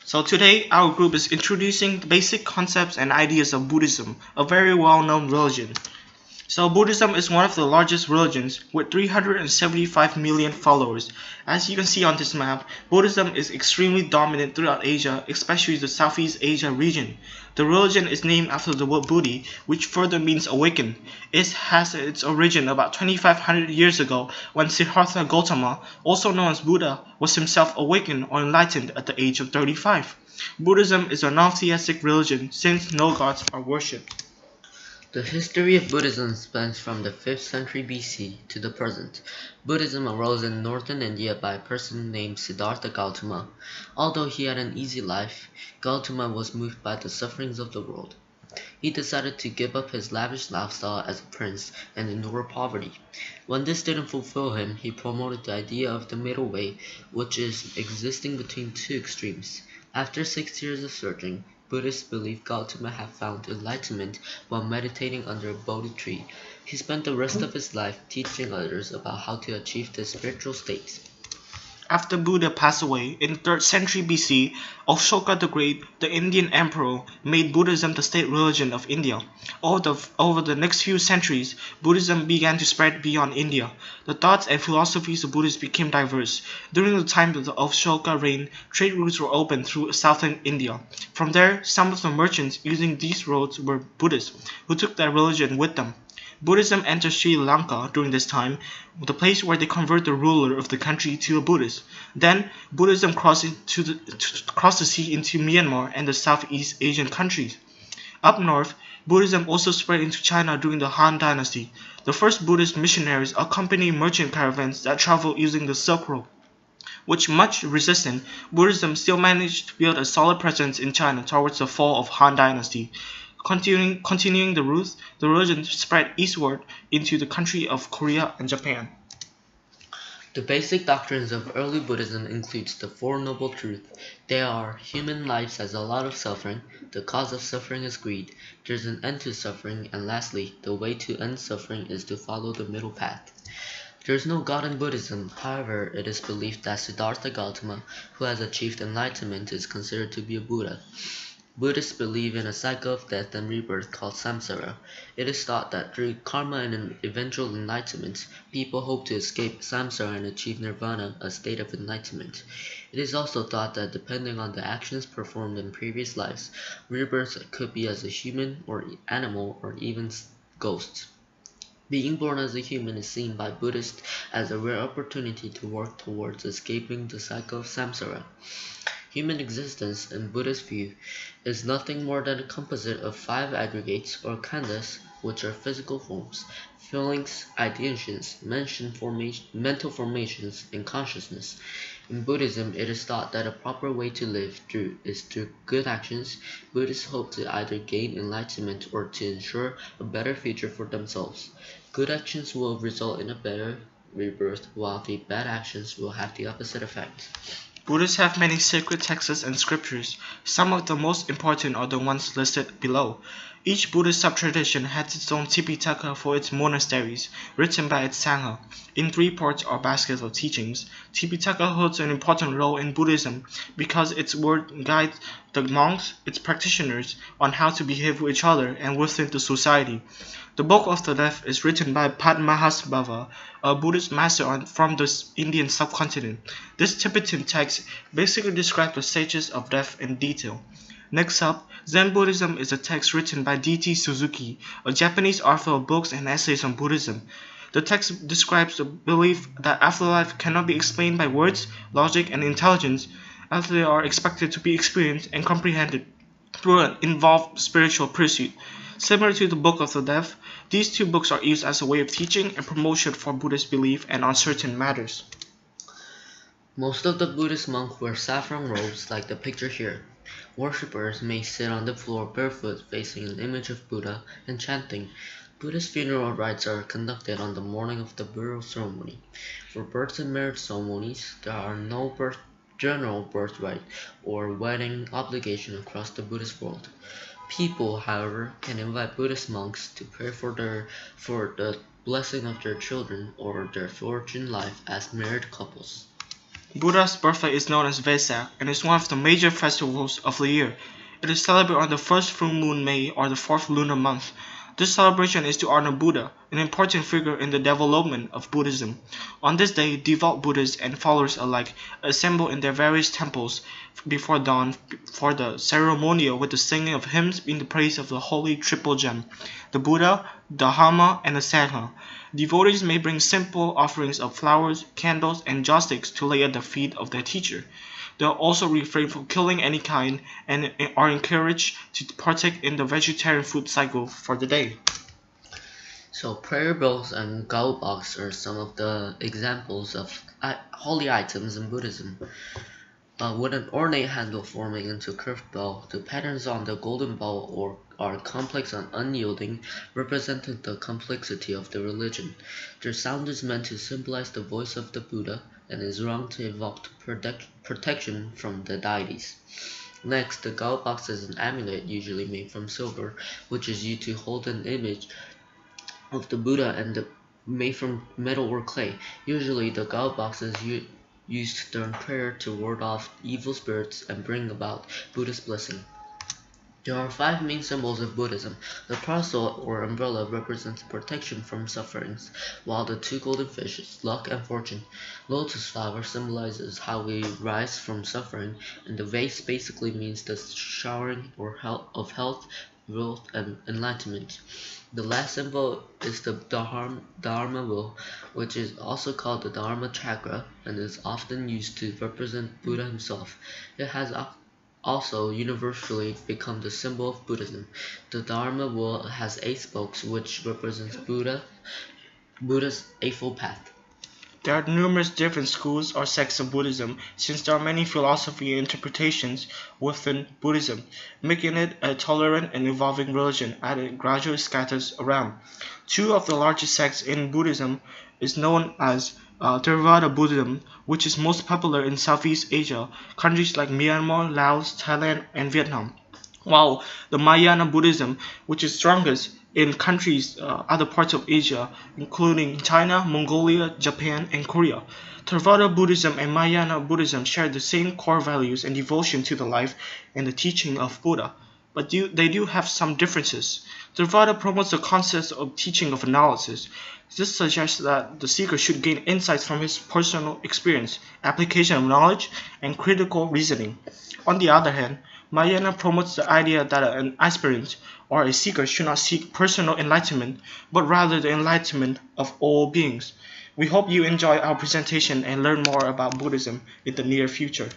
So today our group is introducing the basic concepts and ideas of Buddhism, a very well-known religion. So Buddhism is one of the largest religions with 375 million followers. As you can see on this map, Buddhism is extremely dominant throughout Asia, especially the Southeast Asia region. The religion is named after the word Buddhi, which further means awaken. It has its origin about 2500 years ago when Siddhartha Gautama, also known as Buddha, was himself awakened or enlightened at the age of 35. Buddhism is a non-theistic religion since no gods are worshipped. The history of Buddhism spans from the 5th century BC to the present. Buddhism arose in northern India by a person named Siddhartha Gautama. Although he had an easy life, Gautama was moved by the sufferings of the world. He decided to give up his lavish lifestyle as a prince and endure poverty. When this didn't fulfill him, he promoted the idea of the middle way, which is existing between two extremes. After 6 years of searching, Buddhists believe Gautama had found enlightenment while meditating under a Bodhi tree. He spent the rest of his life teaching others about how to achieve this spiritual state. After Buddha passed away in the 3rd century BC, Ashoka the Great, the Indian emperor, made Buddhism the state religion of India. Over the next few centuries, Buddhism began to spread beyond India. The thoughts and philosophies of Buddhists became diverse. During the time of the Ashoka reign, trade routes were opened through southern India. From there, some of the merchants using these roads were Buddhists, who took their religion with them. Buddhism entered Sri Lanka during this time, the place where they convert the ruler of the country to a Buddhist. Then, Buddhism crossed the sea into Myanmar and the Southeast Asian countries. Up north, Buddhism also spread into China during the Han Dynasty. The first Buddhist missionaries accompanied merchant caravans that traveled using the Silk Road. With much resistance, Buddhism still managed to build a solid presence in China towards the fall of Han Dynasty. Continuing the route, the religion spread eastward into the country of Korea and Japan. The basic doctrines of early Buddhism includes the Four Noble Truths. They are: human life has a lot of suffering, the cause of suffering is greed, there's an end to suffering, and lastly, the way to end suffering is to follow the middle path. There is no God in Buddhism. However, it is believed that Siddhartha Gautama, who has achieved enlightenment, is considered to be a Buddha. Buddhists believe in a cycle of death and rebirth called samsara. It is thought that through karma and an eventual enlightenment, people hope to escape samsara and achieve nirvana, a state of enlightenment. It is also thought that depending on the actions performed in previous lives, rebirth could be as a human or animal or even ghosts. Being born as a human is seen by Buddhists as a rare opportunity to work towards escaping the cycle of samsara. Human existence, in Buddhist view, is nothing more than a composite of 5 aggregates or khandhas, which are physical forms, feelings, ideations, mental formations, and consciousness. In Buddhism, it is thought that a proper way to live is through good actions. Buddhists hope to either gain enlightenment or to ensure a better future for themselves. Good actions will result in a better rebirth, while the bad actions will have the opposite effect. Buddhists have many sacred texts and scriptures. Some of the most important are the ones listed below. Each Buddhist sub-tradition has its own Tipitaka for its monasteries, written by its Sangha, in 3 parts or baskets of teachings. Tipitaka holds an important role in Buddhism because its word guides the monks, its practitioners, on how to behave with each other and within the society. The Book of the Deaf is written by Padmahasambhava, a Buddhist master from the Indian subcontinent. This Tibetan text basically describes the stages of death in detail. Next up, Zen Buddhism is a text written by D.T. Suzuki, a Japanese author of books and essays on Buddhism. The text describes the belief that afterlife cannot be explained by words, logic, and intelligence, as they are expected to be experienced and comprehended through an involved spiritual pursuit. Similar to the Book of the Deaf, these 2 books are used as a way of teaching and promotion for Buddhist belief and on certain matters. Most of the Buddhist monks wear saffron robes like the picture here. Worshippers may sit on the floor barefoot facing an image of Buddha and chanting. Buddhist funeral rites are conducted on the morning of the burial ceremony. For birth and marriage ceremonies, there are no general birthright or wedding obligation across the Buddhist world. People, however, can invite Buddhist monks to pray for the blessing of their children or their fortune life as married couples. Buddha's birthday is known as Vesak and is one of the major festivals of the year. It is celebrated on the first full moon May or the fourth lunar month. This celebration is to honor Buddha, an important figure in the development of Buddhism. On this day, devout Buddhists and followers alike assemble in their various temples before dawn for the ceremonial with the singing of hymns in the praise of the holy triple gem, the Buddha, the Dharma, and the Sangha. Devotees may bring simple offerings of flowers, candles, and joss sticks to lay at the feet of their teacher. They also refrain from killing any kind and are encouraged to partake in the vegetarian food cycle for the day. So prayer bowls and gao box are some of the examples of holy items in Buddhism. With an ornate handle forming into a curved bell, the patterns on the golden bowl are complex and unyielding, representing the complexity of the religion. Their sound is meant to symbolize the voice of the Buddha and is rung to evoke protection from the deities. Next, the gao box is an amulet usually made from silver, which is used to hold an image of the Buddha and made from metal or clay. Usually, the gao box is used during prayer to ward off evil spirits and bring about Buddha's blessing. There are 5 main symbols of Buddhism. The parasol or umbrella represents protection from sufferings, while the 2 golden fishes, luck and fortune. Lotus flower symbolizes how we rise from suffering, and the vase basically means the showering of health, wealth, and enlightenment. The last symbol is the Dharma wheel, which is also called the Dharma chakra and is often used to represent Buddha himself. It has also universally become the symbol of Buddhism. The Dharma wheel has 8 spokes, which represents Buddha's Eightfold Path. There are numerous different schools or sects of Buddhism, since there are many philosophy and interpretations within Buddhism, making it a tolerant and evolving religion as it gradually scatters around. 2 of the largest sects in Buddhism is known as Theravada Buddhism, which is most popular in Southeast Asia, countries like Myanmar, Laos, Thailand, and Vietnam, while the Mahayana Buddhism, which is strongest in countries other parts of Asia, including China, Mongolia, Japan, and Korea. Theravada Buddhism and Mahayana Buddhism share the same core values and devotion to the life and the teaching of Buddha, but they do have some differences. Theravada promotes the concept of teaching of analysis. This suggests that the seeker should gain insights from his personal experience, application of knowledge, and critical reasoning. On the other hand, Mahayana promotes the idea that an aspirant or a seeker should not seek personal enlightenment, but rather the enlightenment of all beings. We hope you enjoy our presentation and learn more about Buddhism in the near future.